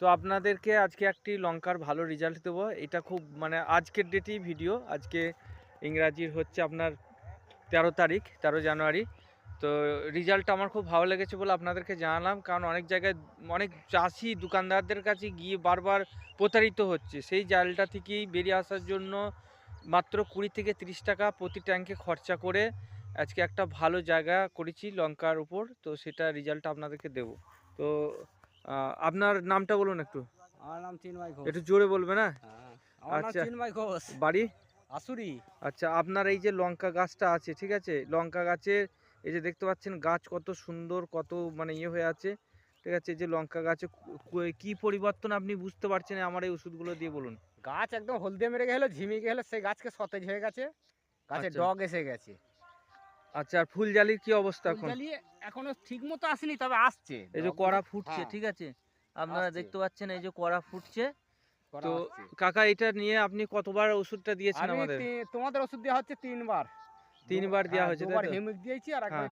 তো আপনাদেরকে আজকে একটি লঙ্কার ভালো রেজাল্ট দেবো। এটা খুব মানে আজকের ডেটেই ভিডিও। আজকে ইংরাজির হচ্ছে আপনার 13 তারিখ, 13 জানুয়ারি। তো রেজাল্টটা আমার খুব ভালো লেগেছে বলে আপনাদেরকে জানালাম। কারণ অনেক জায়গায় অনেক চাষি দোকানদারদের কাছে গিয়ে বারবার প্রতারিত হচ্ছে। সেই জালটা থেকেই বেরিয়ে আসার জন্য মাত্র 20 থেকে 30 টাকা প্রতি ট্যাঙ্কে খরচা করে আজকে একটা ভালো জায়গা করেছি লঙ্কার উপর। তো সেটা রেজাল্টটা আপনাদেরকে দেবো। তো আপনার নামটা বলুন একটু। আমার নাম চিন্ময় ঘোষ। একটু জোরে বলবে না? হ্যাঁ, আমার নাম আচ্ছা, চিন্ময় ঘোষ। বাড়ি? আসুরি। আচ্ছা, আপনার এই যে লঙ্কা গাছটা আছে, ঠিক আছে? লঙ্কা গাছের এই যে দেখতে পাচ্ছেন গাছ কত সুন্দর, কত মানে ইয়ে হয়ে আছে, ঠিক আছে? এই যে লঙ্কা গাছে কি পরিবর্তন আপনি বুঝতে পারছেন আমার এই ওষুধগুলো দিয়ে বলুন? গাছ একদম হলদে মেরে গেল, ঝিমিয়ে গেল, সেই গাছকে সতেজ হয়ে গেছে, গাছে আচ্ছা, ডগ এসে গেছে। আচ্ছা, আর ফুলজালির কি অবস্থা ফুল এখন? জ্বালিয়ে এখনো ঠিক মতো আসেনি, তবে আসছে এই যে ডগগুলো। কড়া ফুটছে, হ্যাঁ, ঠিক আছে? আপনারা আসছে, দেখতে পাচ্ছেন এই যে কড়া ফুটছে। করা তো আসছে। কাকা এটা নিয়ে আপনি কতবার ওষুধটা দিয়েছেন আমি আমাদের? তোমাদের ওষুধ দেওয়া হচ্ছে 3 বার। 3 বার দেয়া হ্যাঁ, হয়েছে, তাই 2 বার তো? হিউমিক দিয়েছি আর একবার হ্যাঁ।